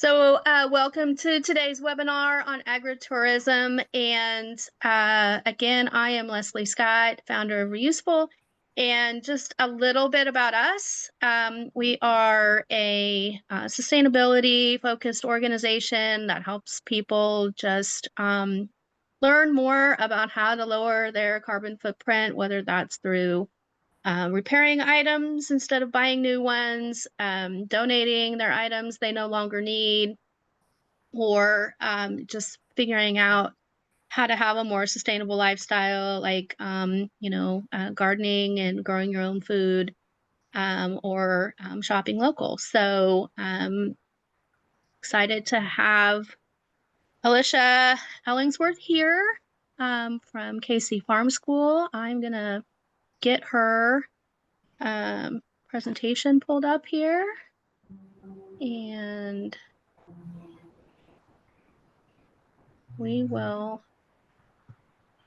Welcome to today's webinar on agritourism. And again, I am Leslie Scott, founder of Reuseful. And just a little bit about us. We are a sustainability-focused organization that helps people just learn more about how to lower their carbon footprint, whether that's through repairing items instead of buying new ones, donating their items they no longer need, or just figuring out how to have a more sustainable lifestyle, like gardening and growing your own food, or shopping local. So excited to have Alicia Ellingsworth here from KC Farm School. I'm gonna get her presentation pulled up here, and we will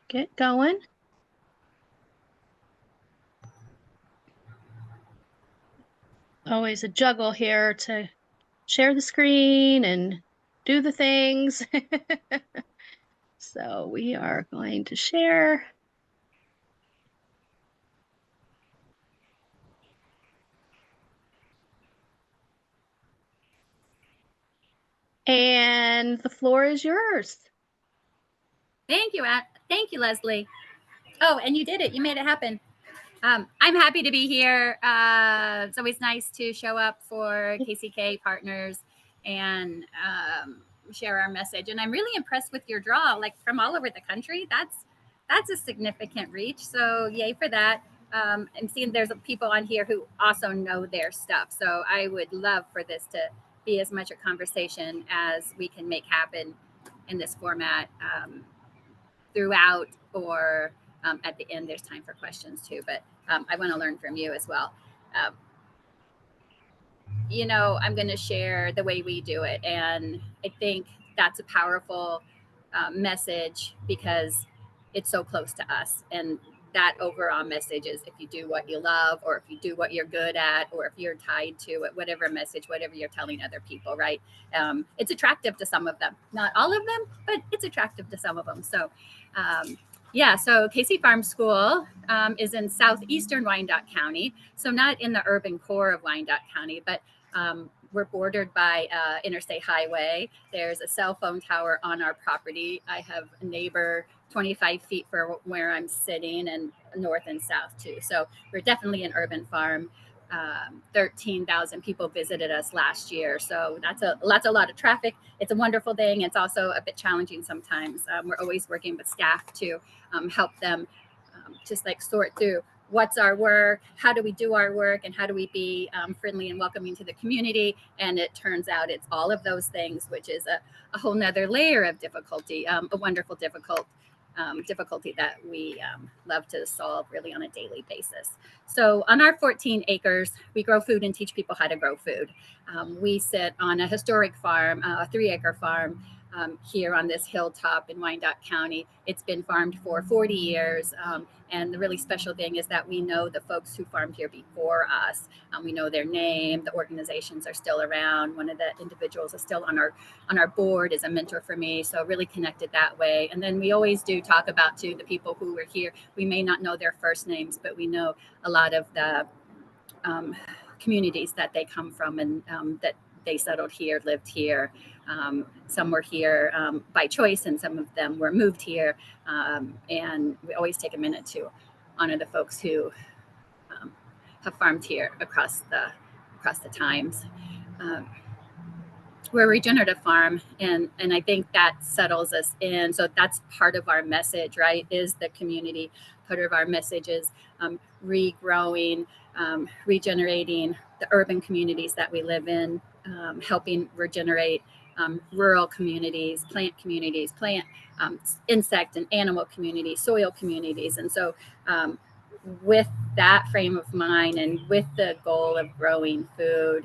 get going. Always a juggle here to share the screen and do the things. So we are going to share. And the floor is yours. Thank you, Leslie. Oh, and you did it. You made it happen. I'm happy to be here. It's always nice to show up for KCK partners and share our message. And I'm really impressed with your draw, like from all over the country. That's a significant reach. So yay for that. I'm seeing there's people on here who also know their stuff. So I would love for this to be as much a conversation as we can make happen in this format throughout, or at the end, there's time for questions too. But I want to learn from you as well. I'm going to share the way we do it. And I think that's a powerful message because it's so close to us. And that overall message is, if you do what you love, or if you do what you're good at, or if you're tied to it, whatever message, whatever you're telling other people, right? It's attractive to some of them, not all of them, but it's attractive to some of them. So so KC Farm School is in southeastern Wyandotte County, so not in the urban core of Wyandotte County, but we're bordered by interstate highway. There's a cell phone tower on our property. I have a neighbor 25 feet from where I'm sitting, and north and south too. So we're definitely an urban farm. 13,000 people visited us last year. So that's a lot of traffic. It's a wonderful thing. It's also a bit challenging sometimes. We're always working with staff to help them just like sort through what's our work, how do we do our work, and how do we be friendly and welcoming to the community. And it turns out it's all of those things, which is a whole nother layer of difficulty, a wonderful difficulty that we love to solve really on a daily basis. So on our 14 acres, we grow food and teach people how to grow food. We sit on a historic farm, a 3-acre farm, here on this hilltop in Wyandotte County. It's been farmed for 40 years. And the really special thing is that we know the folks who farmed here before us. We know their name. The organizations are still around. One of the individuals is still on our board, is a mentor for me. So really connected that way. And then we always do talk about too the people who were here. We may not know their first names, but we know a lot of the communities that they come from, and that they settled here, lived here. Some were here by choice, and some of them were moved here. And we always take a minute to honor the folks who have farmed here across the times. We're a regenerative farm, and I think that settles us in. So that's part of our message, right? Is the community. Part of our message is regrowing, regenerating the urban communities that we live in, helping regenerate rural communities, plant insect and animal communities, soil communities. And so with that frame of mind, and with the goal of growing food,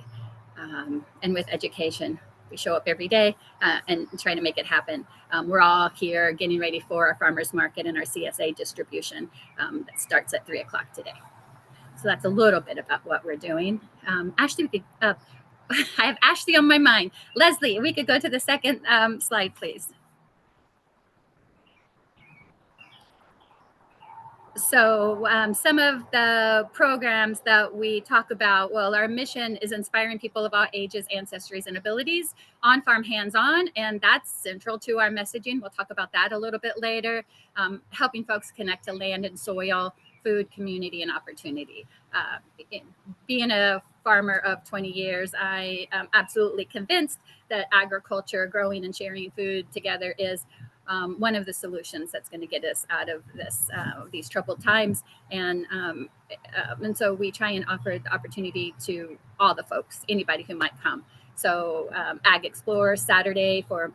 and with education, we show up every day and trying to make it happen. We're all here getting ready for our farmers market and our CSA distribution that starts at 3 o'clock today. So that's a little bit about what we're doing. Ashley, we could I have Ashley on my mind. Leslie, we could go to the second slide, please. So some of the programs that we talk about, well, our mission is inspiring people of all ages, ancestries, and abilities on farm hands-on, and that's central to our messaging. We'll talk about that a little bit later. Helping folks connect to land and soil, food, community, and opportunity. Being a farmer of 20 years, I am absolutely convinced that agriculture, growing and sharing food together is one of the solutions that's going to get us out of these troubled times. And so we try and offer the opportunity to all the folks, anybody who might come. So Ag Explorer Saturday for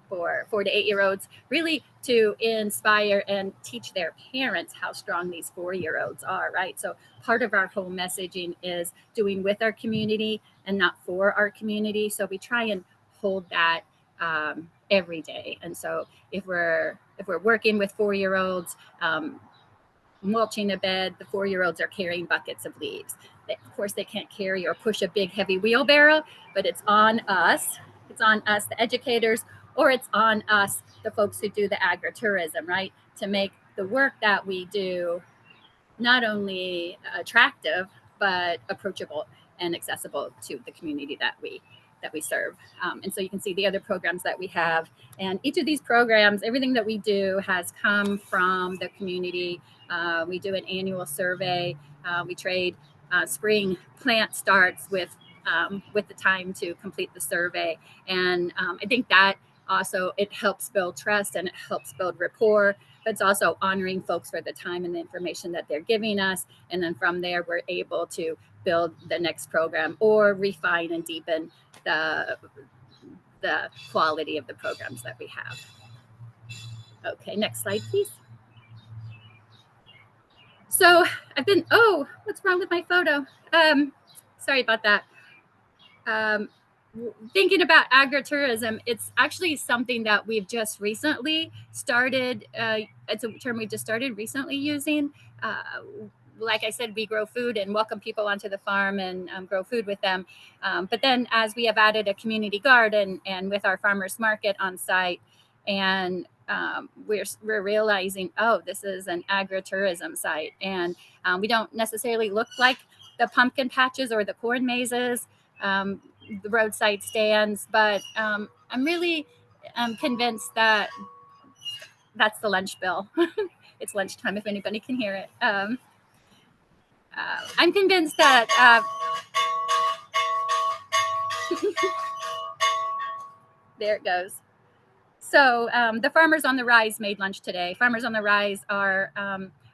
4 to 8-year-olds, really to inspire and teach their parents how strong these 4-year-olds are, right? So part of our whole messaging is doing with our community and not for our community. So we try and hold that every day. And so if we're working with 4-year-olds, mulching a bed, the 4-year-olds are carrying buckets of leaves. Of course, they can't carry or push a big heavy wheelbarrow, but it's on us. It's on us, the educators, or it's on us, the folks who do the agritourism, right? To make the work that we do not only attractive, but approachable and accessible to the community that we serve. And so you can see the other programs that we have. And each of these programs, everything that we do has come from the community. We do an annual survey. We trade spring plant starts with the time to complete the survey. And I think that also, it helps build trust and it helps build rapport, but it's also honoring folks for the time and the information that they're giving us. And then from there, we're able to build the next program or refine and deepen the quality of the programs that we have. Okay, next slide, please. So I've been, oh, what's wrong with my photo? Sorry about that. Thinking about agritourism, it's actually something that we've just recently started. It's a term we just started recently using. Like I said, we grow food and welcome people onto the farm and grow food with them. But then as we have added a community garden and with our farmers market on site, and we're realizing, oh, this is an agritourism site. And we don't necessarily look like the pumpkin patches or the corn mazes, the roadside stands, but I'm really convinced that that's the lunch bill. It's lunchtime if anybody can hear it. I'm convinced that there it goes. So the Farmers on the Rise made lunch today. Farmers on the Rise are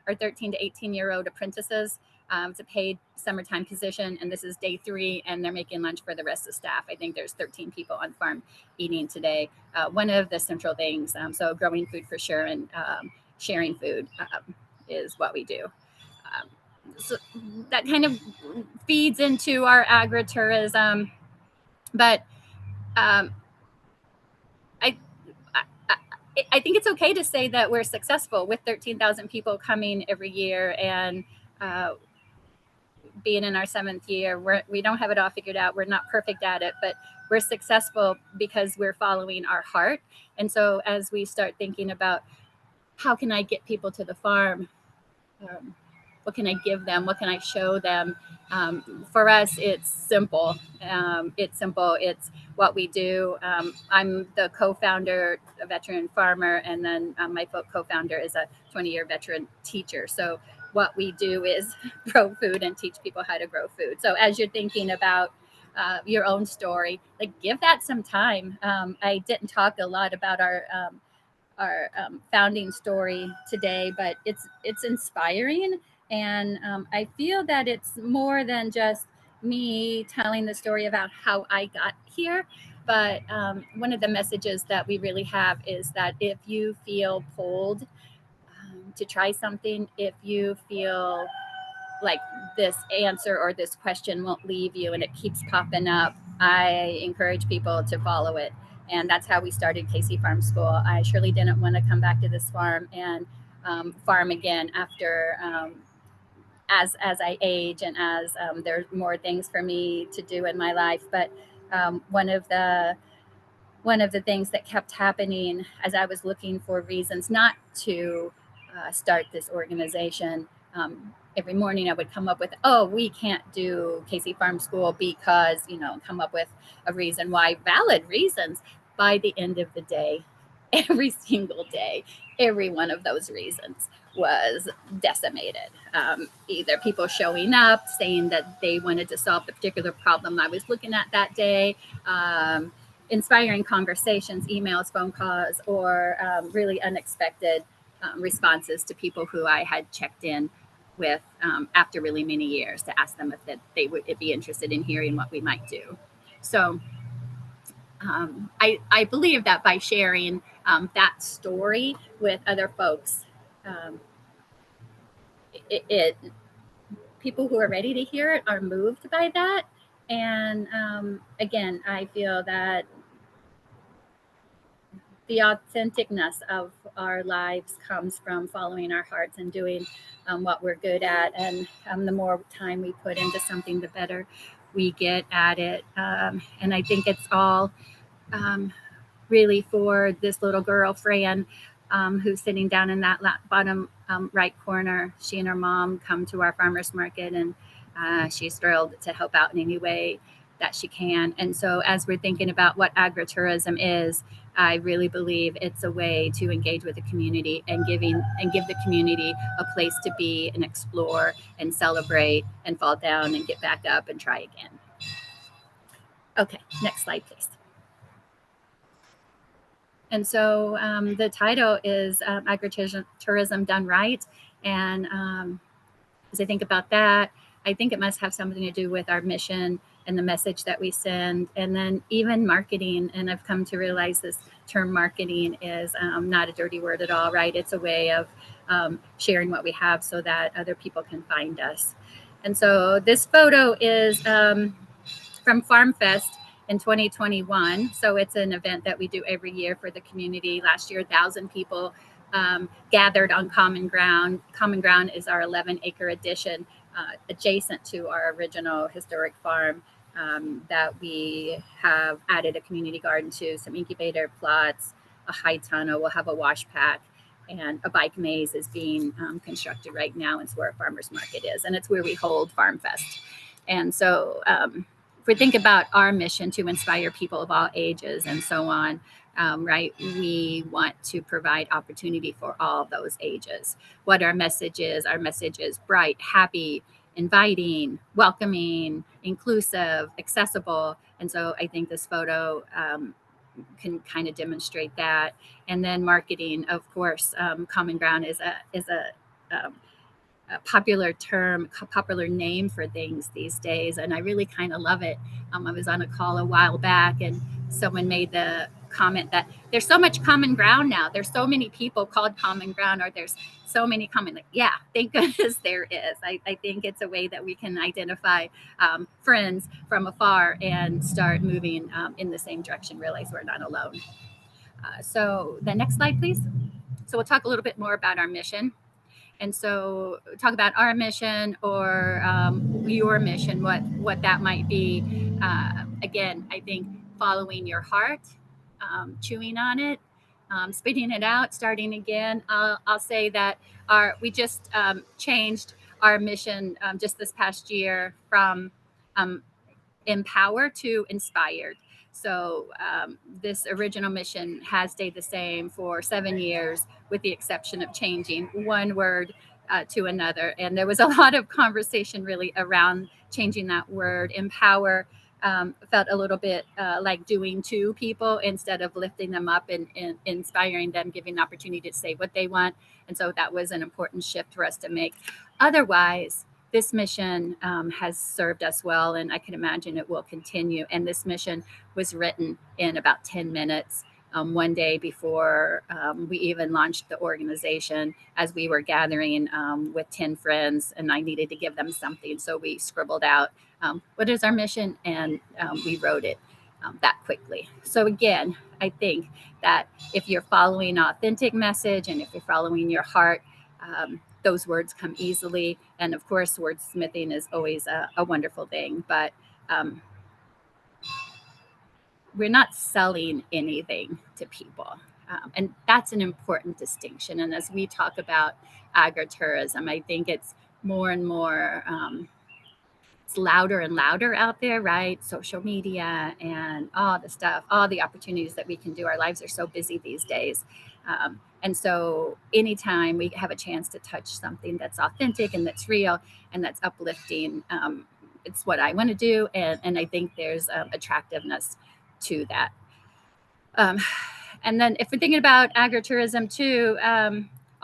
13 to 18-year-old apprentices. It's a paid summertime position, and this is day 3, and they're making lunch for the rest of the staff. I think there's 13 people on farm eating today. One of the central things, so growing food for sure, and sharing food is what we do. So that kind of feeds into our agritourism, but I think it's okay to say that we're successful with 13,000 people coming every year, and being in our 7th year, we don't have it all figured out. We're not perfect at it, but we're successful because we're following our heart. And so as we start thinking about how can I get people to the farm, what can I give them? What can I show them? For us, it's simple. It's what we do. I'm the co-founder, a veteran farmer, and then my co-founder is a 20-year veteran teacher. So what we do is grow food and teach people how to grow food. So as you're thinking about your own story, like, give that some time. I didn't talk a lot about our founding story today, but it's inspiring. And I feel that it's more than just me telling the story about how I got here. But one of the messages that we really have is that if you feel pulled to try something, if you feel like this answer or this question won't leave you and it keeps popping up, I encourage people to follow it. And that's how we started KC Farm School. I surely didn't want to come back to this farm and farm again after as I age and as there's more things for me to do in my life. But one of the things that kept happening as I was looking for reasons not to start this organization, every morning I would come up with, oh, we can't do Casey Farm School because, come up with a reason why, valid reasons. By the end of the day, every single day, every one of those reasons was decimated. Either people showing up saying that they wanted to solve the particular problem I was looking at that day, inspiring conversations, emails, phone calls, or really unexpected responses to people who I had checked in with after really many years to ask them if they would be interested in hearing what we might do. So I believe that by sharing that story with other folks, it people who are ready to hear it are moved by that. And again, I feel that the authenticness of our lives comes from following our hearts and doing what we're good at. And the more time we put into something, the better we get at it. And I think it's all really for this little girl, Fran, who's sitting down in that bottom right corner. She and her mom come to our farmers market, and she's thrilled to help out in any way that she can. And so as we're thinking about what agritourism is, I really believe it's a way to engage with the community and give the community a place to be and explore and celebrate and fall down and get back up and try again. Okay, next slide, please. And so the title is Agritourism Done Right. And as I think about that, I think it must have something to do with our mission and the message that we send, and then even marketing. And I've come to realize this term marketing is not a dirty word at all, right? It's a way of sharing what we have so that other people can find us. And so this photo is from Farm Fest in 2021. So it's an event that we do every year for the community. Last year, 1,000 people gathered on Common Ground. Common Ground is our 11-acre addition adjacent to our original historic farm that we have added a community garden to, some incubator plots, a high tunnel. We'll have a wash pack, and a bike maze is being constructed right now. It's where a farmer's market is, and it's where we hold Farm Fest. And so if we think about our mission to inspire people of all ages and so on, right, we want to provide opportunity for all those ages. What our message is bright, happy, inviting, welcoming, inclusive, accessible. And so I think this photo can kind of demonstrate that. And then marketing, of course, Common Ground is a popular term, popular name for things these days, and I really kind of love it. I was on a call a while back, and someone made the comment that there's so much common ground now. There's so many people called Common Ground, or there's so many common. Yeah, thank goodness there is. I think it's a way that we can identify friends from afar and start moving in the same direction. Realize we're not alone. So the next slide, please. So we'll talk a little bit more about our mission. And so talk about our mission or your mission, what that might be. Again, I think following your heart, chewing on it, spitting it out, starting again. I'll say that we just changed our mission just this past year from empower to inspired. So this original mission has stayed the same for 7 years, with the exception of changing one word to another. And there was a lot of conversation really around changing that word. Empower felt a little bit like doing to people instead of lifting them up and inspiring them, giving the opportunity to say what they want. And so that was an important shift for us to make. Otherwise, this mission has served us well, and I can imagine it will continue. And this mission was written in about 10 minutes, one day before we even launched the organization, as we were gathering with 10 friends, and I needed to give them something. So we scribbled out, what is our mission? And we wrote it that quickly. So again, I think that if you're following authentic message and if you're following your heart, those words come easily. And of course, wordsmithing is always a wonderful thing, but we're not selling anything to people. And that's an important distinction. And as we talk about agritourism, I think it's more and more, it's louder and louder out there, right? Social media and all the stuff, all the opportunities that we can do. Our lives are so busy these days. And so anytime we have a chance to touch something that's authentic and that's real and that's uplifting, it's what I want to do. And I think there's attractiveness to that. And then if we're thinking about agritourism too,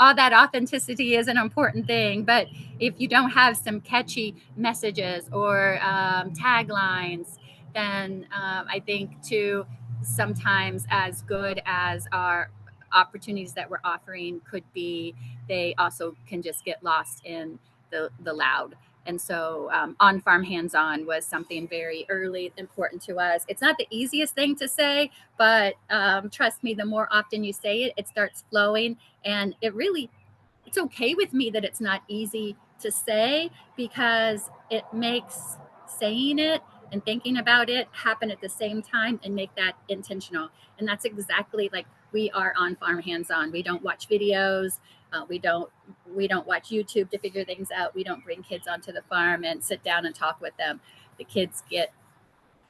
all that authenticity is an important thing. But if you don't have some catchy messages or taglines, then I think too, sometimes as good as our opportunities that we're offering could be, they also can just get lost in the loud. And so on-farm hands-on was something very early important to us. It's not the easiest thing to say, but trust me, the more often you say it, it starts flowing. And it's okay with me that it's not easy to say, because it makes saying it and thinking about it happen at the same time and make that intentional. And that's exactly like we are on farm hands-on. We don't watch videos. We don't watch YouTube to figure things out. We don't bring kids onto the farm and sit down and talk with them. The kids get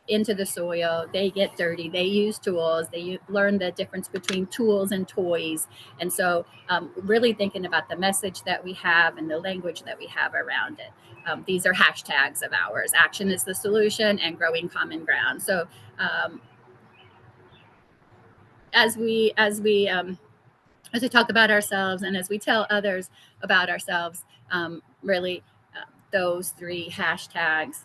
into the soil, they get dirty, they use tools, they learn the difference between tools and toys. And so really thinking about the message that we have and the language that we have around it. These are hashtags of ours: action is the solution and growing common ground. So as we talk about ourselves and as we tell others about ourselves, really those three hashtags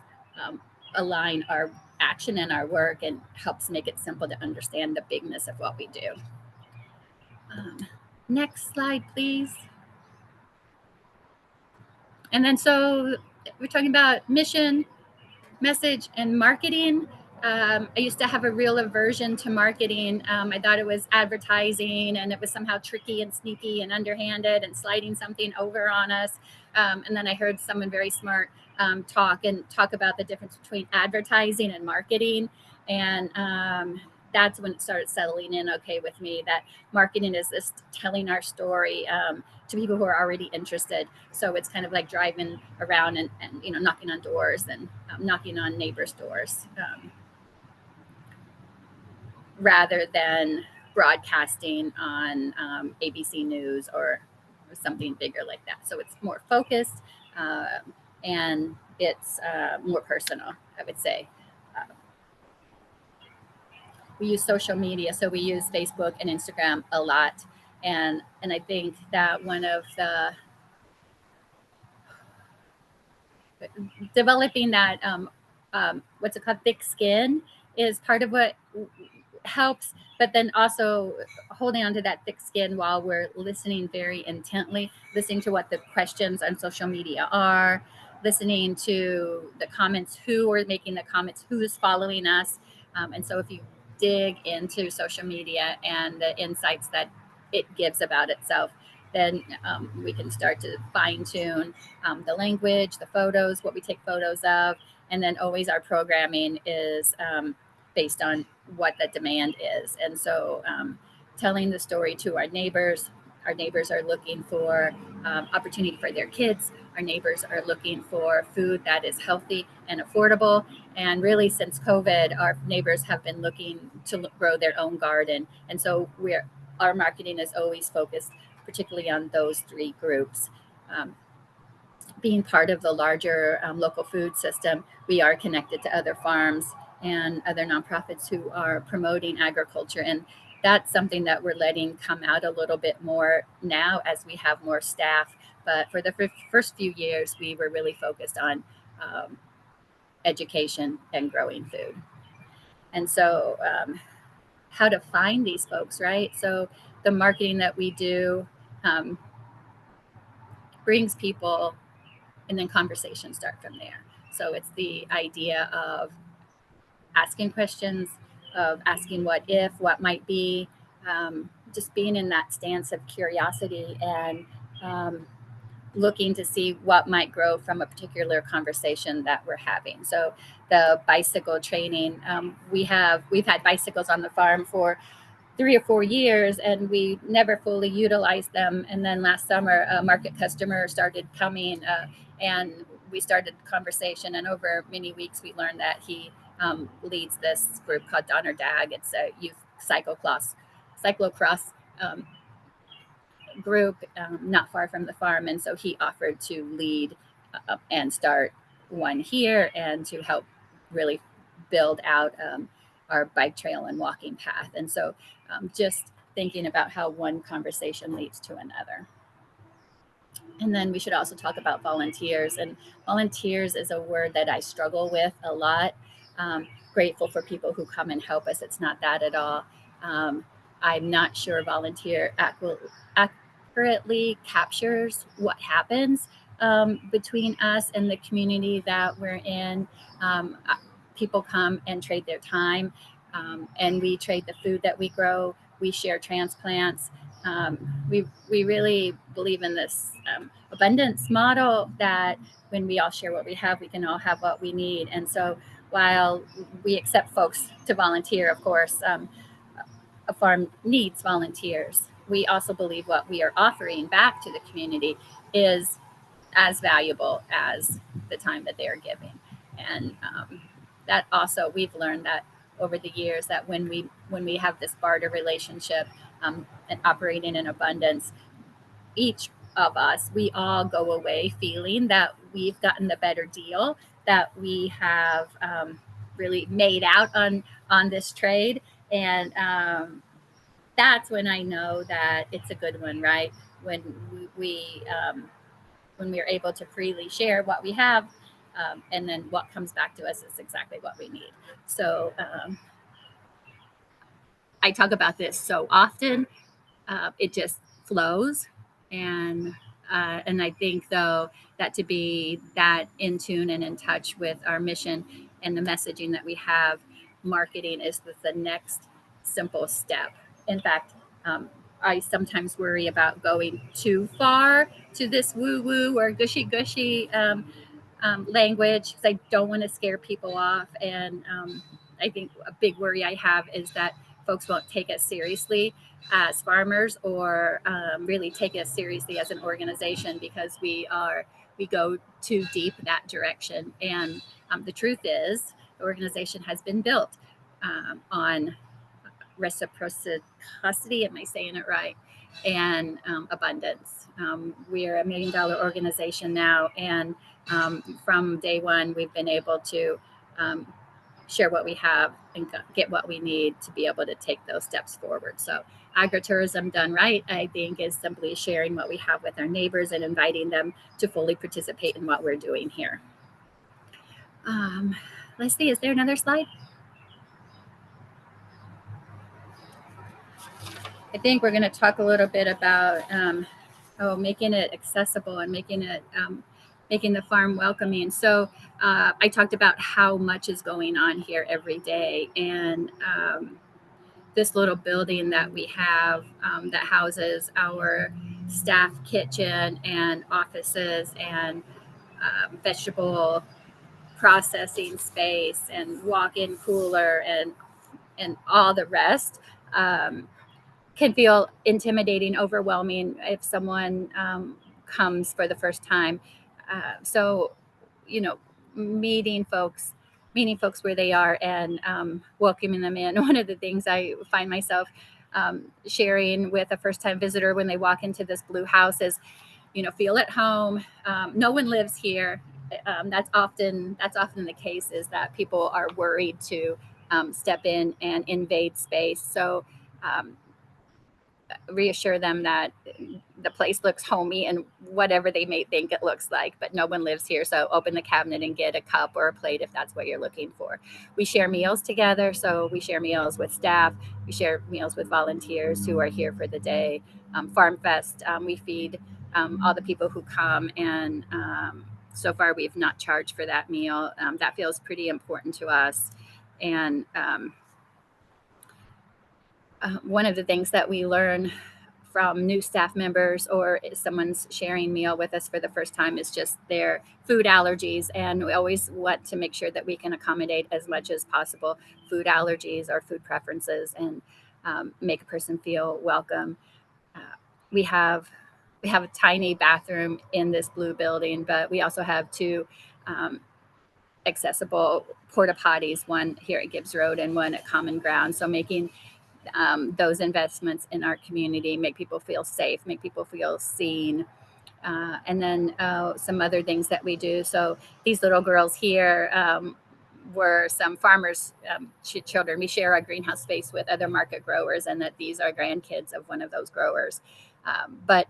align our action and our work and helps make it simple to understand the bigness of what we do. Next slide, please. And then so we're talking about mission, message, and marketing. I used to have a real aversion to marketing. I thought it was advertising and it was somehow tricky and sneaky and underhanded and sliding something over on us. And then I heard someone very smart talk about the difference between advertising and marketing. And that's when it started settling in okay with me, that marketing is this telling our story to people who are already interested. So it's kind of like driving around and knocking on doors and knocking on neighbors' doors, rather than broadcasting on ABC News or something bigger like that. So it's more focused and it's more personal, I would say. We use social media, so we use Facebook and Instagram a lot. And I think that one of the developing that what's it called, thick skin, is part of what helps, but then also holding on to that thick skin while we're listening very intently, listening to what the questions on social media are, listening to the comments, who are making the comments, who's following us. And so if you dig into social media and the insights that it gives about itself, then we can start to fine tune the language, the photos, what we take photos of. And then always our programming is based on what the demand is. And so telling the story to our neighbors are looking for opportunity for their kids. Our neighbors are looking for food that is healthy and affordable. And really, since COVID, our neighbors have been looking to grow their own garden. And so our marketing is always focused particularly on those three groups. Being part of the larger local food system, we are connected to other farms and other nonprofits who are promoting agriculture. And that's something that we're letting come out a little bit more now as we have more staff. But for the first few years, we were really focused on education and growing food. And so how to find these folks, right? So the marketing that we do brings people, and then conversations start from there. So it's the idea of asking questions, of asking what if, what might be, just being in that stance of curiosity and looking to see what might grow from a particular conversation that we're having. So the bicycle training, we've had bicycles on the farm for 3 or 4 years, and we never fully utilized them. And then last summer, a market customer started coming, and we started conversation. And over many weeks, we learned that he leads this group called Donner Dag. It's a youth cyclocross group not far from the farm. And so he offered to lead and start one here and to help really build out our bike trail and walking path. And so just thinking about how one conversation leads to another. And then we should also talk about volunteers. And volunteers is a word that I struggle with a lot. Grateful for people who come and help us. It's not that at all. I'm not sure volunteer accurately captures what happens between us and the community that we're in. People come and trade their time, and we trade the food that we grow. We share transplants. We really believe in this abundance model that when we all share what we have, we can all have what we need. And so while we accept folks to volunteer, of course, a farm needs volunteers. We also believe what we are offering back to the community is as valuable as the time that they are giving. And that also, we've learned that over the years, that when we have this barter relationship and operating in abundance, each of us, we all go away feeling that we've gotten the better deal, that we have really made out on this trade. And that's when I know that it's a good one, right? When when we are able to freely share what we have, and then what comes back to us is exactly what we need. So I talk about this so often, it just flows, and I think though that to be that in tune and in touch with our mission and the messaging that we have, marketing is the next simple step. In fact, I sometimes worry about going too far to this woo woo or gushy gushy language, because I don't want to scare people off. And I think a big worry I have is that folks won't take us seriously as farmers, or really take us seriously as an organization, because we go too deep that direction. And the truth is, the organization has been built on reciprocity, am I saying it right? And abundance. We're a $1 million organization now, and from day one, we've been able to share what we have and get what we need to be able to take those steps forward. So agritourism done right, I think, is simply sharing what we have with our neighbors and inviting them to fully participate in what we're doing here. Let's see, is there another slide? I think we're going to talk a little bit about making it accessible and making the farm welcoming. So I talked about how much is going on here every day, and this little building that we have that houses our staff kitchen and offices and vegetable processing space and walk-in cooler and all the rest. Can feel intimidating, overwhelming if someone comes for the first time. So, you know, meeting folks where they are and welcoming them in. One of the things I find myself sharing with a first-time visitor when they walk into this blue house is, feel at home. No one lives here. That's often the case, is that people are worried to step in and invade space. So reassure them that the place looks homey and whatever they may think it looks like, but no one lives here. So open the cabinet and get a cup or a plate if that's what you're looking for. We share meals together. So we share meals with staff. We share meals with volunteers who are here for the day. Farm Fest, we feed all the people who come, and so far we've not charged for that meal. That feels pretty important to us. And one of the things that we learn from new staff members or someone's sharing meal with us for the first time is just their food allergies. And we always want to make sure that we can accommodate as much as possible food allergies or food preferences and make a person feel welcome. Uh, we have a tiny bathroom in this blue building, but we also have two accessible porta potties, one here at Gibbs Road and one at Common Ground. So making those investments in our community make people feel safe, make people feel seen. And then some other things that we do. So these little girls here were some farmers' children. We share our greenhouse space with other market growers, and that these are grandkids of one of those growers. But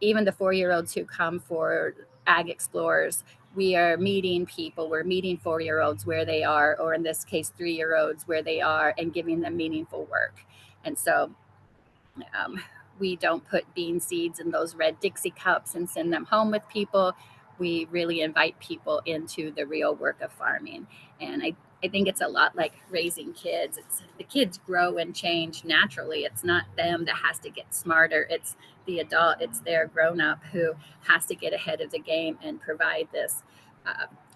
even the 4-year-olds who come for Ag Explorers, we are meeting people. We're meeting 4-year-olds where they are, or in this case, 3-year-olds where they are, and giving them meaningful work. And so we don't put bean seeds in those red Dixie cups and send them home with people. We really invite people into the real work of farming. And I think it's a lot like raising kids. It's the kids grow and change naturally. It's not them that has to get smarter. It's the adult, it's their grown up who has to get ahead of the game and provide this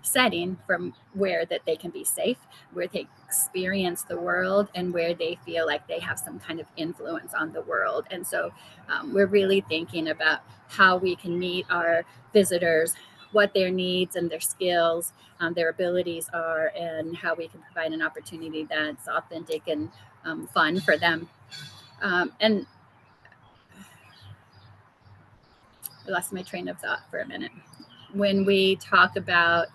setting from where that they can be safe, where they experience the world, and where they feel like they have some kind of influence on the world. And so we're really thinking about how we can meet our visitors, what their needs and their skills, their abilities are, and how we can provide an opportunity that's authentic and fun for them. And I lost my train of thought for a minute. When we talk about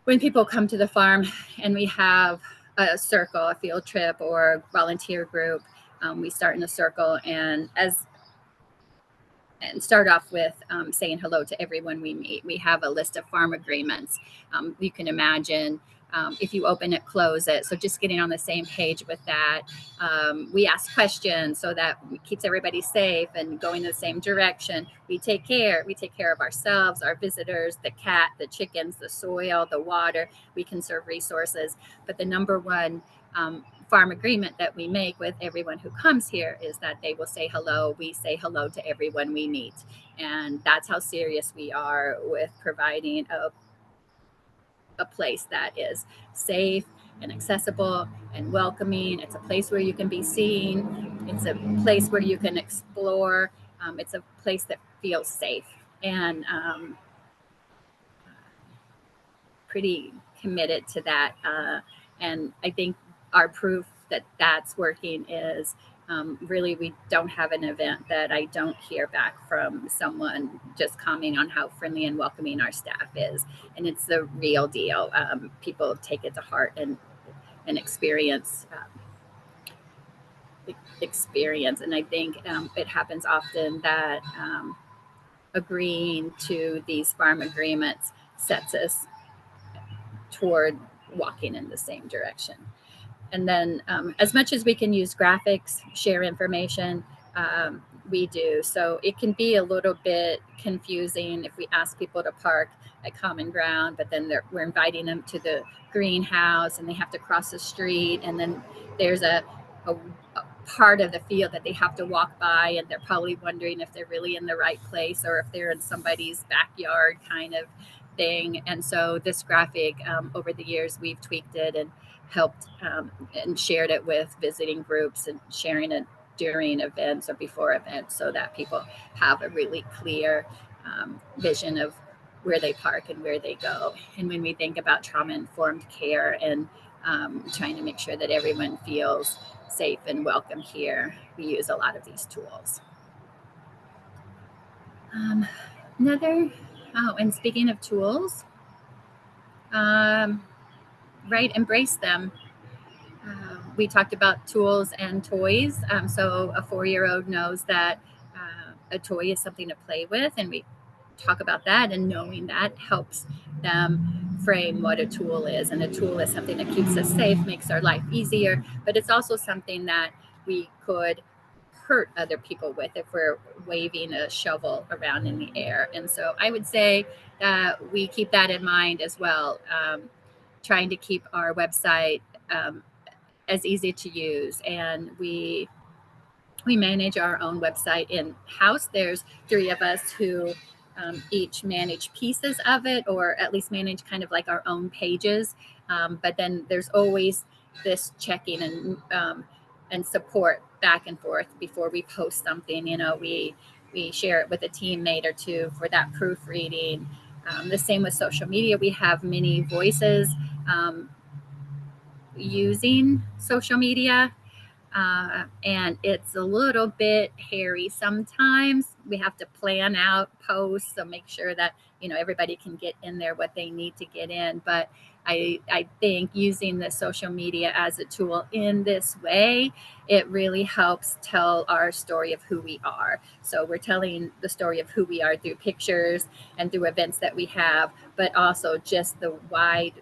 when people come to the farm and we have a circle, a field trip, or volunteer group, we start in a circle and start off with saying hello to everyone we meet. We have a list of farm agreements. You can imagine if you open it, close it. So just getting on the same page with that. We ask questions so that it keeps everybody safe and going in the same direction. We take care of ourselves, our visitors, the cat, the chickens, the soil, the water. We conserve resources. But the number one farm agreement that we make with everyone who comes here is that they will say hello. We say hello to everyone we meet. And that's how serious we are with providing a place that is safe and accessible and welcoming. It's a place where you can be seen. It's a place where you can explore. It's a place that feels safe, and pretty committed to that. And I think our proof that that's working is really, we don't have an event that I don't hear back from someone just commenting on how friendly and welcoming our staff is. And it's the real deal. People take it to heart and experience. And I think it happens often that agreeing to these farm agreements sets us toward walking in the same direction. And then as much as we can use graphics, share information, we do. So it can be a little bit confusing if we ask people to park at Common Ground, but then we're inviting them to the greenhouse and they have to cross the street. And then there's a part of the field that they have to walk by, and they're probably wondering if they're really in the right place or if they're in somebody's backyard kind of thing. And so this graphic, over the years, we've tweaked it and helped and shared it with visiting groups and sharing it during events or before events so that people have a really clear vision of where they park and where they go. And when we think about trauma-informed care and trying to make sure that everyone feels safe and welcome here, we use a lot of these tools. And speaking of tools, right, embrace them. We talked about tools and toys. So a 4-year-old knows that a toy is something to play with, and we talk about that, and knowing that helps them frame what a tool is. And a tool is something that keeps us safe, makes our life easier, but it's also something that we could hurt other people with if we're waving a shovel around in the air. And so I would say that we keep that in mind as well, trying to keep our website as easy to use. And we we manage our own website in-house. There's 3 of us who each manage pieces of it, or at least manage kind of like our own pages. But then there's always this checking and support back and forth before we post something. You know, we share it with a teammate or two for that proofreading. The same with social media. We have many voices using social media, and it's a little bit hairy sometimes. We have to plan out posts, so make sure that, you know, everybody can get in there what they need to get in. But I think using the social media as a tool in this way, it really helps tell our story of who we are. So we're telling the story of who we are through pictures and through events that we have, but also just the wide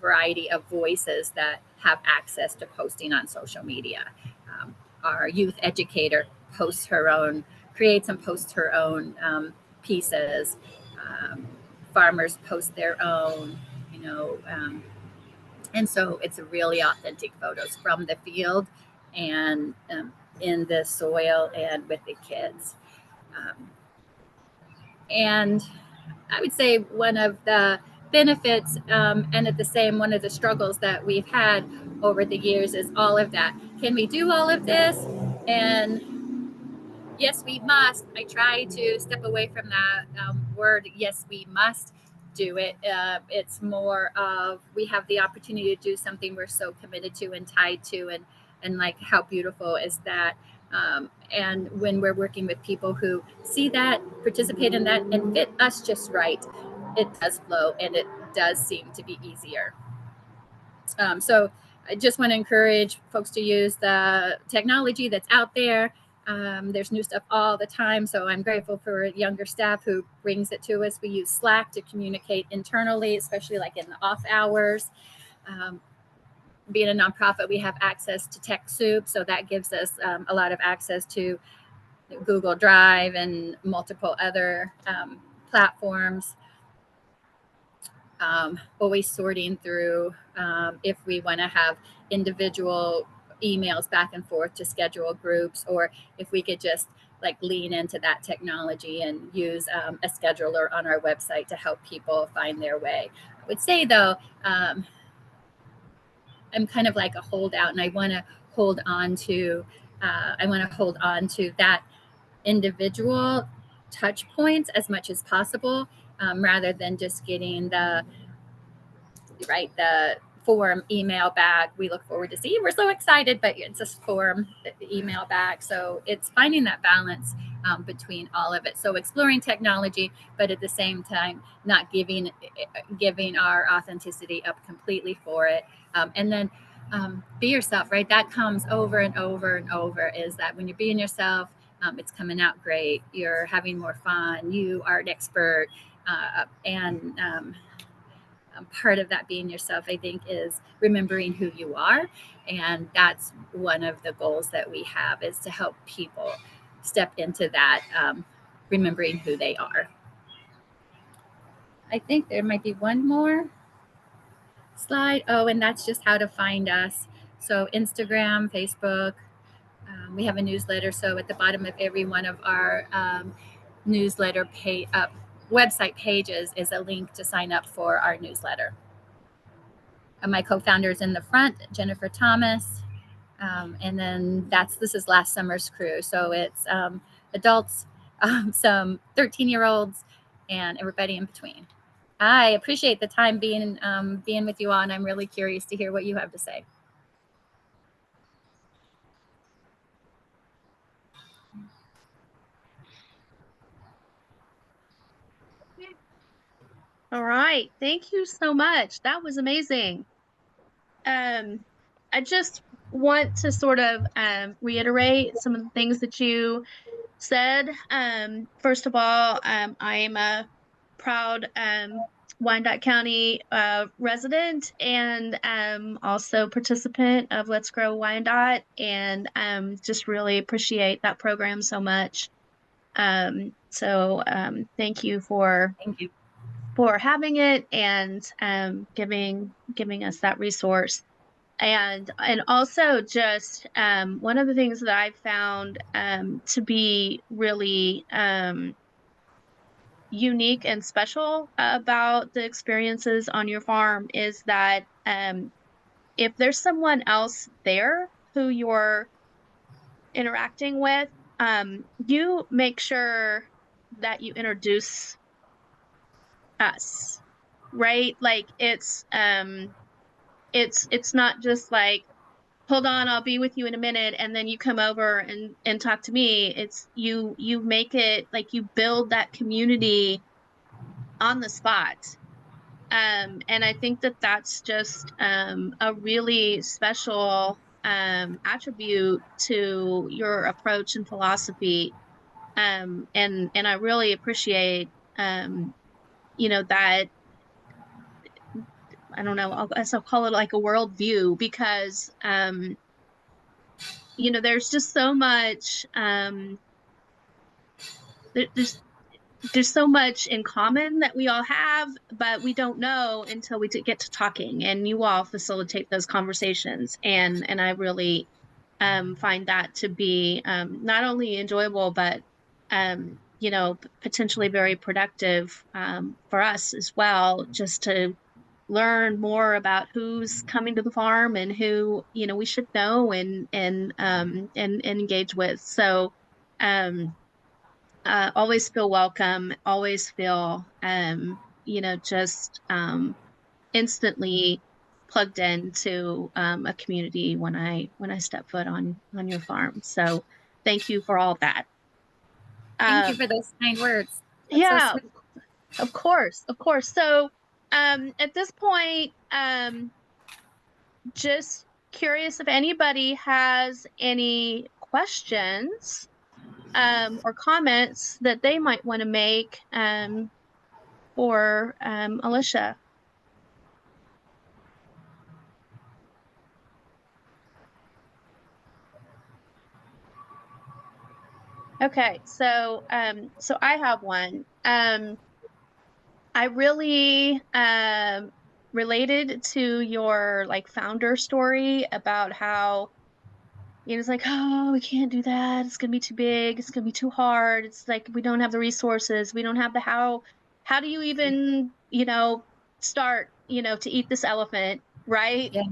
variety of voices that have access to posting on social media. Um, our youth educator posts her own, creates and posts her own pieces. Um, Farmers post their own, you know, and so it's really authentic photos from the field and in the soil and with the kids. Um, and I would say one of the benefits, and at the same one of the struggles that we've had over the years is all of that. Can we do all of this? And yes, we must. I try to step away from that word. Yes, we must do it. It's more of we have the opportunity to do something we're so committed to and tied to, and like how beautiful is that. And when we're working with people who see that, participate in that, and fit us just right, it does flow and it does seem to be easier. So I just want to encourage folks to use the technology that's out there. There's new stuff all the time, so I'm grateful for younger staff who brings it to us. We use Slack to communicate internally, especially like in the off hours. Um, Being a nonprofit, we have access to TechSoup, so that gives us a lot of access to Google Drive and multiple other platforms. Always sorting through if we want to have individual emails back and forth to schedule groups, or if we could just like lean into that technology and use a scheduler on our website to help people find their way. I would say though, I'm kind of like a holdout, and I want to hold on to that individual touch points as much as possible, rather than just getting the form email back. We look forward to see. We're so excited, but it's a form email back. So it's finding that balance between all of it. So exploring technology, but at the same time, not giving our authenticity up completely for it. And then be yourself, right? That comes over and over and over, is that when you're being yourself, it's coming out great. You're having more fun. You are an expert. And part of that being yourself, I think, is remembering who you are. And that's one of the goals that we have, is to help people step into that, remembering who they are. I think there might be one more slide. Oh, and that's just how to find us. So Instagram, Facebook, we have a newsletter. So at the bottom of every one of our newsletter website pages is a link to sign up for our newsletter. My co-founders in the front, Jennifer Thomas, and then this is last summer's crew. So it's adults, some 13-year-olds, and everybody in between. I appreciate the time being with you all, and I'm really curious to hear what you have to say. All right. Thank you so much. That was amazing. I just want to sort of reiterate some of the things that you said. First of all, I am a proud Wyandotte County resident, and also participant of Let's Grow Wyandotte, and just really appreciate that program so much. So thank you for having it and giving us that resource. And also just one of the things that I've found to be really unique and special about the experiences on your farm is that if there's someone else there who you're interacting with, you make sure that you introduce us, right? Like it's not just like, hold on, I'll be with you in a minute, and then you come over and talk to me. It's you make it like you build that community on the spot. And I think that that's just a really special attribute to your approach and philosophy. And I really appreciate that. I don't know, I guess I'll call it like a worldview because there's just so much there's so much in common that we all have, but we don't know until we get to talking, and you all facilitate those conversations. And I really find that to be not only enjoyable, but potentially very productive for us as well, just to learn more about who's coming to the farm and who we should know and engage with. So always feel welcome, always feel just instantly plugged into a community when I step foot on your farm. So thank you for all that. Thank you Um, for those kind words. That's so yeah, sweet. of course, of course. So at this point, just curious if anybody has any questions or comments that they might want to make for Alicia. Okay, so I have one. I really related to your like founder story about how it's like, oh, we can't do that. It's gonna be too big. It's gonna be too hard. It's like we don't have the resources. We don't have the how. How do you even, start, to eat this elephant, right? Yeah,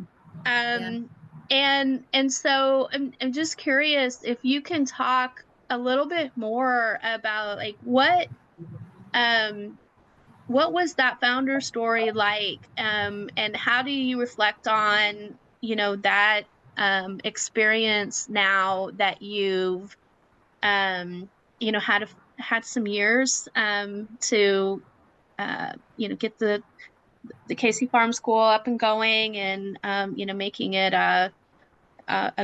yeah. Um, and so I'm just curious if you can talk a little bit more about like um what was that founder story like? And how do you reflect on, that experience now that you've had some years to get the Casey Farm School up and going and making it a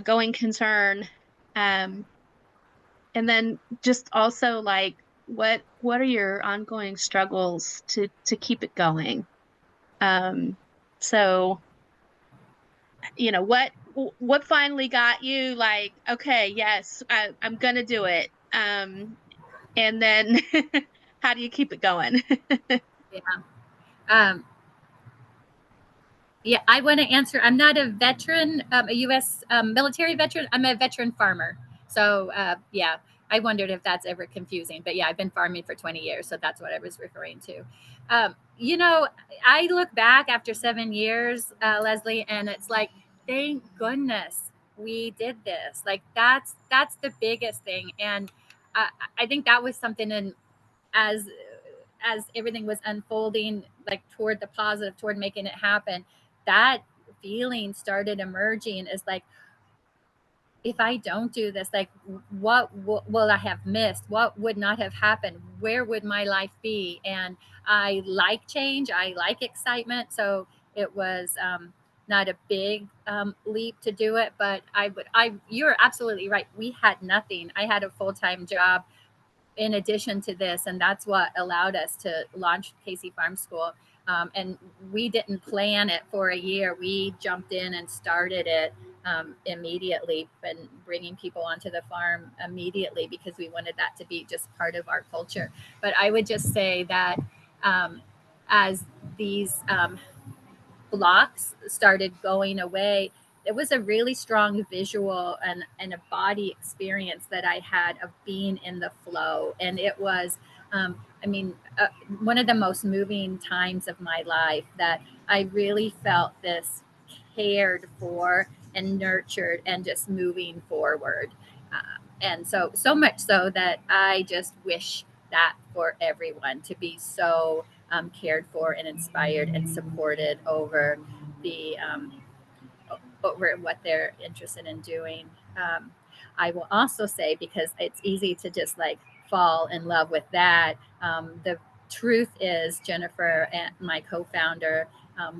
going concern. Um, and then just also like what are your ongoing struggles to keep it going? Um, so what finally got you like, okay, yes, I'm gonna do it. And then how do you keep it going? Yeah. Um, yeah, I want to answer. I'm not a veteran, a U.S. Military veteran. I'm a veteran farmer. So, yeah, I wondered if that's ever confusing. But yeah, I've been farming for 20 years. So that's what I was referring to. I look back after 7 years, Leslie, and it's like, thank goodness we did this. Like, that's the biggest thing. And I think that was something in as everything was unfolding, like toward the positive, toward making it happen, that feeling started emerging as like, if I don't do this, like what will I have missed? What would not have happened? Where would my life be? And I like change. I like excitement. So it was not a big leap to do it, but you're absolutely right. We had nothing. I had a full-time job in addition to this, and that's what allowed us to launch Casey Farm School. And we didn't plan it for a year. We jumped in and started it immediately, and bringing people onto the farm immediately because we wanted that to be just part of our culture. But I would just say that as these blocks started going away, it was a really strong visual and a body experience that I had of being in the flow. And it was, I mean, one of the most moving times of my life, that I really felt this cared for and nurtured and just moving forward. And so much so that I just wish that for everyone to be so cared for and inspired and supported over the over what they're interested in doing. Um, I will also say, because it's easy to just like fall in love with that. The truth is, Jennifer and my co-founder,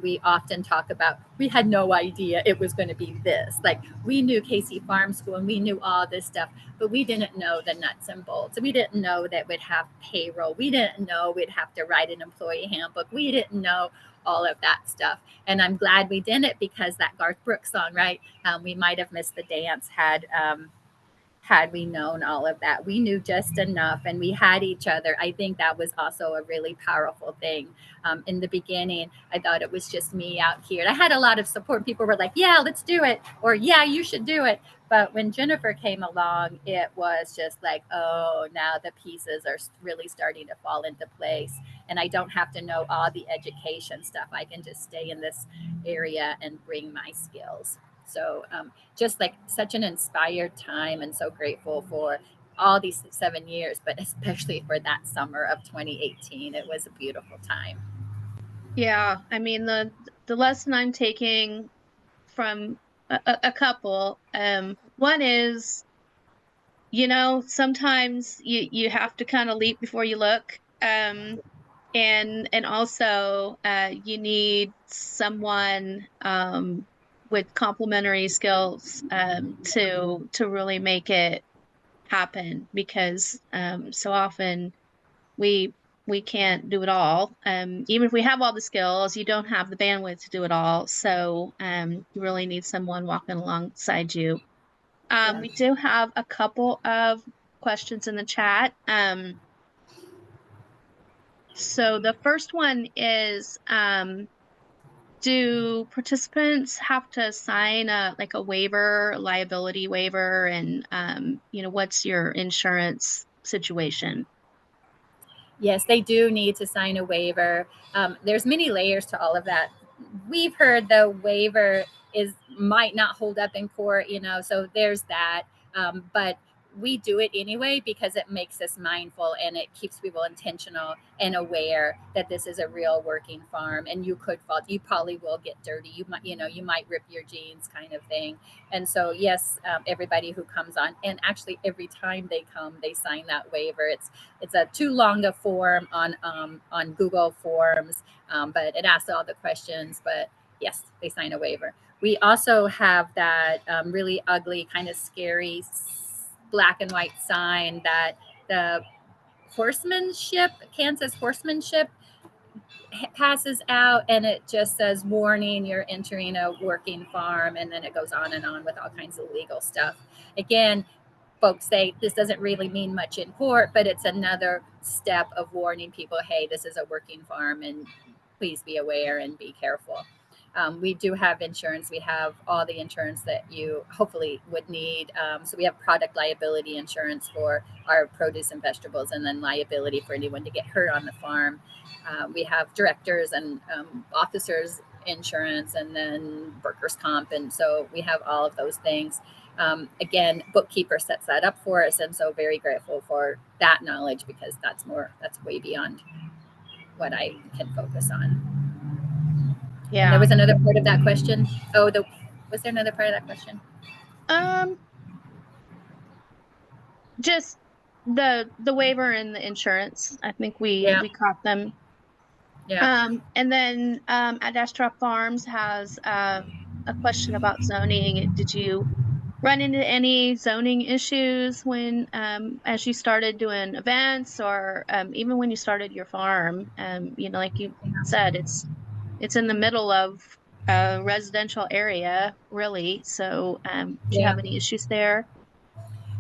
we often talk about, we had no idea it was going to be this. Like, we knew Casey Farm School and we knew all this stuff, but we didn't know the nuts and bolts. We didn't know that we'd have payroll. We didn't know we'd have to write an employee handbook. We didn't know all of that stuff. And I'm glad we didn't, because that Garth Brooks song, right? We might have missed the dance had we known all of that. We knew just enough, and we had each other. I think that was also a really powerful thing. In the beginning, I thought it was just me out here. And I had a lot of support. People were like, yeah, let's do it, or yeah, you should do it. But when Jennifer came along, it was just like, oh, now the pieces are really starting to fall into place. And I don't have to know all the education stuff. I can just stay in this area and bring my skills. So just like such an inspired time, and so grateful for all these 7 years, but especially for that summer of 2018. It was a beautiful time. Yeah, I mean the lesson I'm taking from a couple, one is, sometimes you have to kind of leap before you look. And also you need someone with complementary skills to really make it happen, because so often we we can't do it all. Even if we have all the skills, you don't have the bandwidth to do it all. So you really need someone walking alongside you. Yeah. We do have a couple of questions in the chat. So the first one is, do participants have to sign a waiver, liability waiver, and what's your insurance situation? Yes, they do need to sign a waiver. There's many layers to all of that. We've heard the waiver is might not hold up in court, so there's that. But we do it anyway because it makes us mindful, and it keeps people intentional and aware that this is a real working farm, and you could fall. You probably will get dirty. You might rip your jeans, kind of thing. And so, yes, everybody who comes on, and actually every time they come, they sign that waiver. It's a too long a form on Google Forms, but it asks all the questions. But yes, they sign a waiver. We also have that really ugly, kind of scary black and white sign that the horsemanship, Kansas horsemanship, passes out, and it just says, warning, you're entering a working farm, and then it goes on and on with all kinds of legal stuff. Again, folks say this doesn't really mean much in court, but it's another step of warning people, hey, this is a working farm, and please be aware and be careful. We do have insurance. We have all the insurance that you hopefully would need. So we have product liability insurance for our produce and vegetables, and then liability for anyone to get hurt on the farm. We have directors and officers insurance, and then workers' comp. And so we have all of those things. Again, bookkeeper sets that up for us, and so very grateful for that knowledge, because that's way beyond what I can focus on. And there Yeah. was another part of that question. Oh, was there another part of that question? Um, just the waiver and the insurance. I think we Yeah, we caught them. yeah. And then Adastra Farms has a question about zoning. Did you run into any zoning issues when as you started doing events, or even when you started your farm? Like you said, it's in the middle of a residential area, really. So do you Yeah. have any issues there?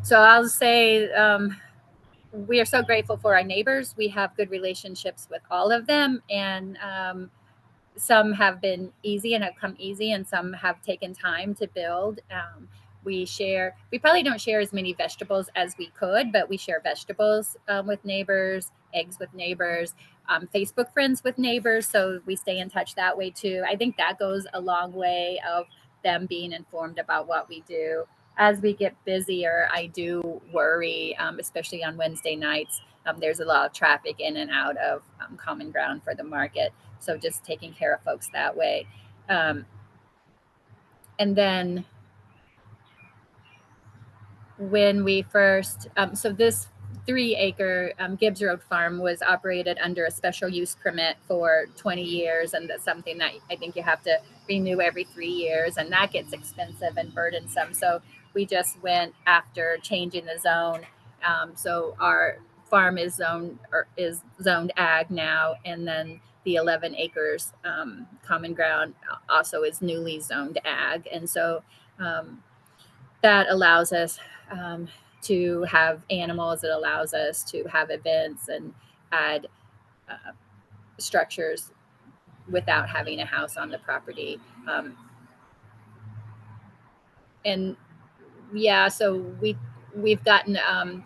So I'll say we are so grateful for our neighbors. We have good relationships with all of them, and some have been easy and have come easy, and some have taken time to build. We probably don't share as many vegetables as we could, but we share vegetables with neighbors, eggs with neighbors, Facebook friends with neighbors. So we stay in touch that way too. I think that goes a long way of them being informed about what we do. As we get busier, I do worry, especially on Wednesday nights. There's a lot of traffic in and out of Common Ground for the market. So just taking care of folks that way. Um, and then when we first, so this 3-acre Gibbs Road farm was operated under a special use permit for 20 years. And that's something that I think you have to renew every 3 years. And that gets expensive and burdensome. So we just went after changing the zone. So our farm is zoned ag now. And then the 11 acres common ground also is newly zoned ag. And so that allows us to have animals. It allows us to have events and add uh, structures without having a house on the property. And yeah, so we've gotten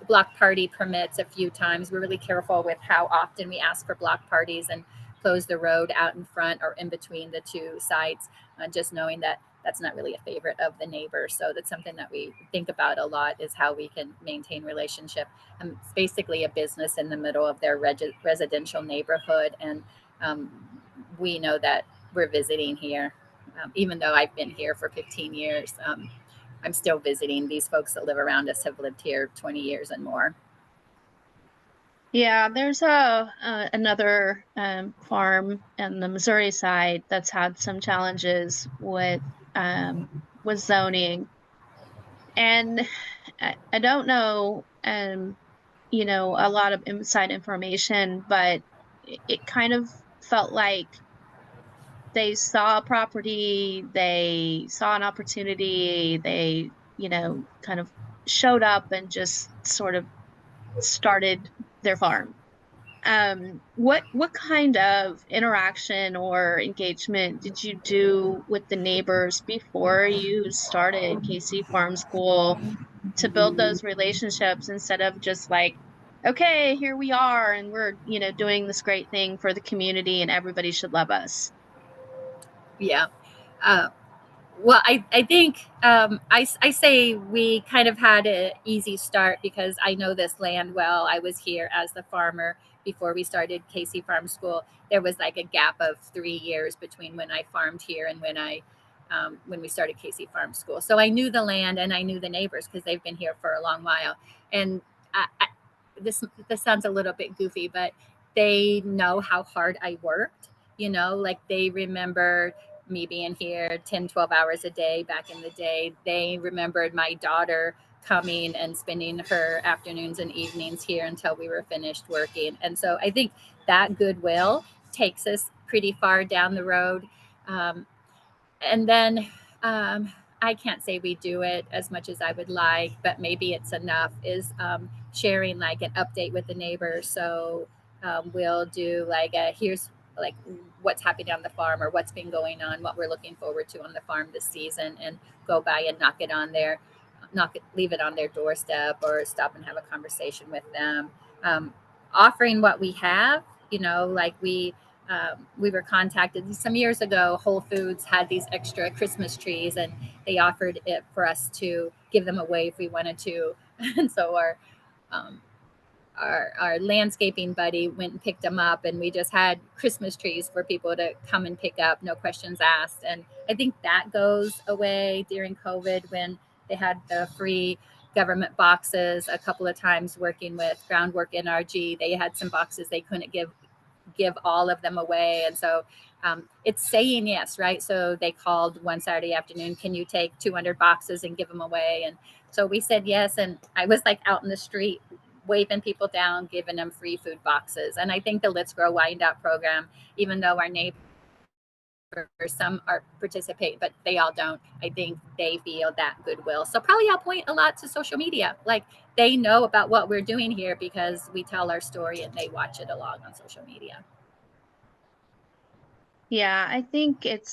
block party permits a few times. We're really careful with how often we ask for block parties and close the road out in front or in between the two sites, just knowing that that's not really a favorite of the neighbors. So that's something that we think about a lot, is how we can maintain relationship. It's basically a business in the middle of their residential neighborhood, and um, we know that we're visiting here. Even though I've been here for 15 years, I'm still visiting. These folks that live around us have lived here 20 years and more. Yeah, there's another farm on the Missouri side that's had some challenges with zoning, and I don't know a lot of inside information, but it kind of felt like they saw a property, they saw an opportunity, they kind of showed up and just sort of started their farm. What kind of interaction or engagement did you do with the neighbors before you started KC Farm School to build those relationships instead of just like, okay, here we are and we're, doing this great thing for the community and everybody should love us? Yeah. Uh, Well, I think I say we kind of had an easy start because I know this land well. I was here as the farmer before we started KC Farm School. There was like a gap of 3 years between when I farmed here and when we started KC Farm School. So I knew the land and I knew the neighbors because they've been here for a long while. And I, this sounds a little bit goofy, but they know how hard I worked. Like they remember me being here 10, 12 hours a day back in the day. They remembered my daughter coming and spending her afternoons and evenings here until we were finished working. And so I think that goodwill takes us pretty far down the road. And then I can't say we do it as much as I would like, but maybe it's enough, is sharing like an update with the neighbors. So we'll do like here's like what's happening on the farm or what's been going on, what we're looking forward to on the farm this season, and go by and leave it on their doorstep or stop and have a conversation with them. Offering what we have, like we were contacted some years ago. Whole Foods had these extra Christmas trees, and they offered it for us to give them away if we wanted to. And so um, our landscaping buddy went and picked them up, and we just had Christmas trees for people to come and pick up, no questions asked. And I think that goes away during COVID when they had the free government boxes. A couple of times working with Groundwork NRG, they had some boxes they couldn't give all of them away. And so it's saying yes, right? So they called one Saturday afternoon, can you take 200 boxes and give them away? And so we said yes. And I was like out in the street waving people down, giving them free food boxes. And I think the Let's Grow Wyandotte program, even though our neighbors, some are participate, but they all don't, I think they feel that goodwill. So probably I'll point a lot to social media. Like they know about what we're doing here because we tell our story and they watch it along on social media. Yeah, I think it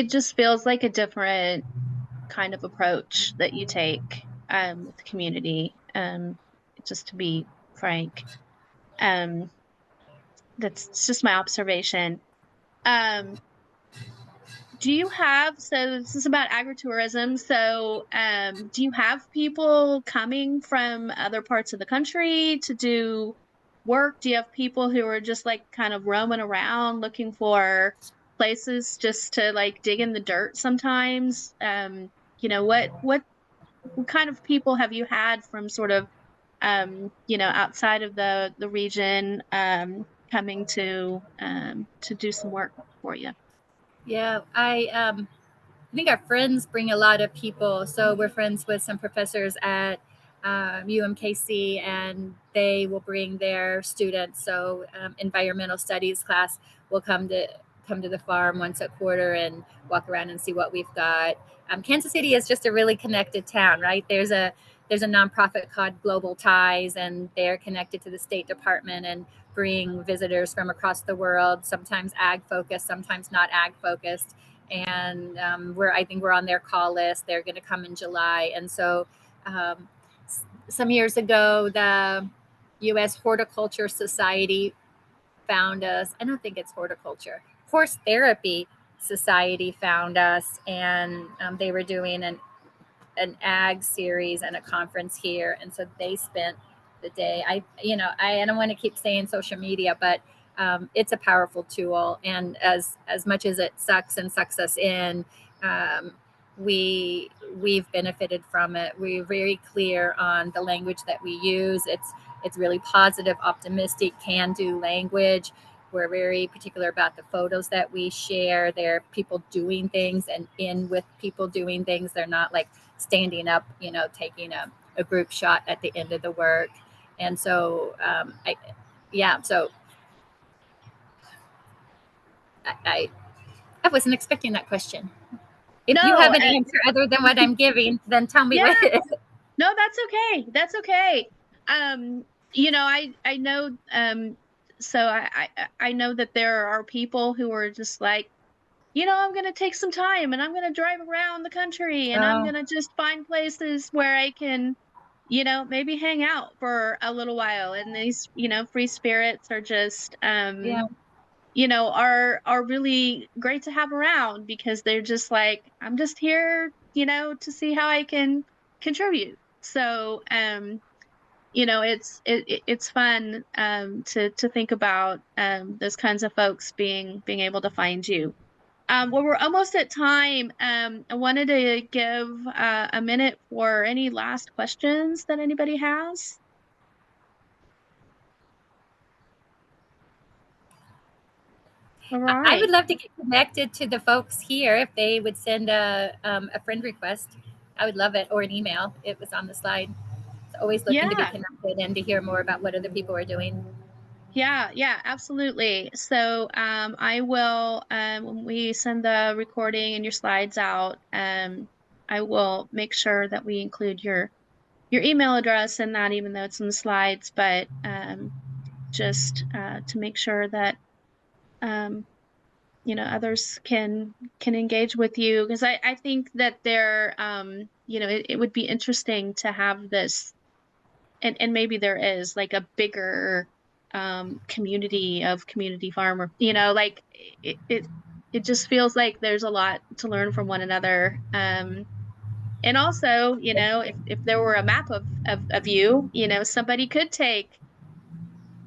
just feels like a different kind of approach that you take with the community. Just to be frank, um, that's just my observation. Um, do you have, so this is about agritourism. So, do you have people coming from other parts of the country to do work? Do you have people who are just like kind of roaming around looking for places just to like dig in the dirt sometimes? What kind of people have you had from sort of outside of the region coming to do some work for you? Yeah, I think our friends bring a lot of people. So we're friends with some professors at UMKC, and they will bring their students. So environmental studies class will come to the farm once a quarter and walk around and see what we've got. Kansas City is just a really connected town, right? There's a nonprofit called Global Ties, and they're connected to the State Department and bring visitors from across the world. Sometimes ag focused, sometimes not ag focused, and I think we're on their call list. They're going to come in July, and so um, some years ago, the U.S. Horticulture Society found us. I don't think it's horticulture. Horse Therapy Society found us, and they were doing an ag series and a conference here, and so they spent the day. I don't want to keep saying social media, but it's a powerful tool, and as much as it sucks and sucks us in, um, we've benefited from it. We're very clear on the language that we use. It's really positive, optimistic, can do language. We're very particular about the photos that we share. They're people doing things and in with people doing things. They're not like standing up, taking a group shot at the end of the work. And so, yeah, so I, I wasn't expecting that question. If you No, have an answer other than what I'm giving, then tell me what yeah, it is. no, that's okay. That's okay. Um, I know so I know that there are people who are just like, I'm gonna take some time and I'm gonna drive around the country and I'm Oh, gonna just find places where I can, maybe hang out for a little while. And these, free spirits are just yeah. are really great to have around because they're just like, I'm just here, to see how I can contribute. So, it's fun to think about those kinds of folks being able to find you. Well, we're almost at time. I wanted to give a minute for any last questions that anybody has. All I would right. love to get connected to the folks here if they would send a friend request. I would love it, or an email. It was on the slide. It's always looking to be Yeah. connected and to hear more about what other people are doing. Yeah, yeah, absolutely. So I will when we send the recording and your slides out, I will make sure that we include your email address in that, even though it's in the slides, but just to make sure that um, others can engage with you because I think that it would be interesting to have this, and maybe there is like a bigger community of community farmer, like it just feels like there's a lot to learn from one another. And also, if there were a map of you, somebody could take,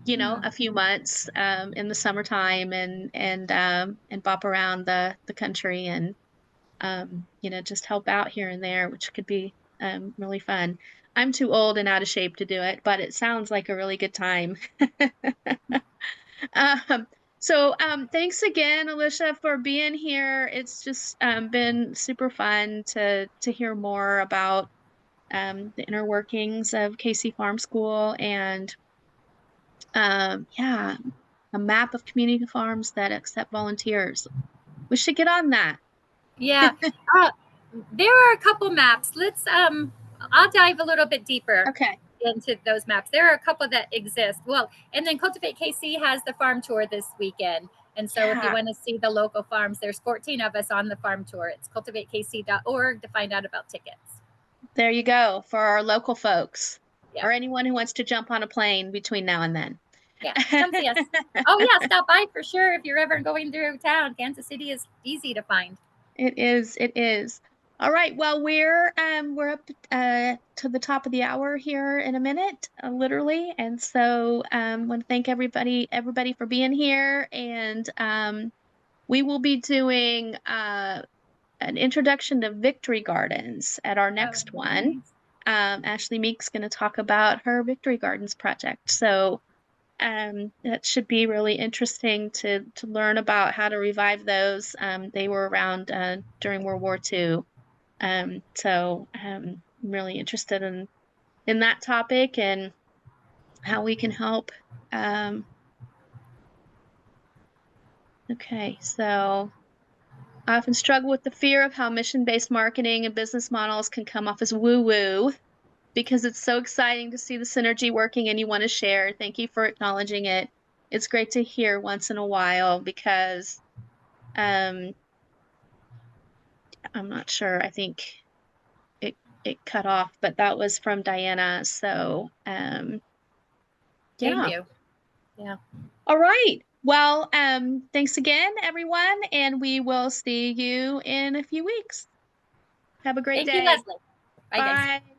Yeah. a few months in the summertime and bop around the country and just help out here and there, which could be really fun. I'm too old and out of shape to do it, but it sounds like a really good time. Um, so thanks again, Alicia, for being here. It's just been super fun to hear more about the inner workings of KC Farm School and yeah, a map of community farms that accept volunteers. We should get on that. Yeah. Uh, there are a couple maps. I'll dive a little bit deeper Okay. into those maps. There are a couple that exist. Well, and then Cultivate KC has the farm tour this weekend. And so if you Yeah. want to see the local farms, there's 14 of us on the farm tour. It's cultivatekc.org to find out about tickets. There you go for our local folks Yeah. or anyone who wants to jump on a plane between now and then. Yeah, come see us. Oh yeah, stop by for sure if you're ever going through town. Kansas City is easy to find. It is. It is. All right. Well, we're up to the top of the hour here in a minute, literally, and so want to thank everybody for being here, and we will be doing an introduction to Victory Gardens at our next one. Nice. Ashley Meek's going to talk about her Victory Gardens project, so that should be really interesting to learn about how to revive those. They were around during World War II. So I'm really interested in that topic and how we can help. Okay, so I often struggle with the fear of how mission-based marketing and business models can come off as woo-woo because it's so exciting to see the synergy working and you want to share. Thank you for acknowledging it. It's great to hear once in a while because um, I'm not sure. I think it cut off, but that was from Diana. So Thank yeah. you. Yeah. All right. Well, thanks again, everyone, and we will see you in a few weeks. Have a great Thank you, day. Leslie. Bye, guys. Bye.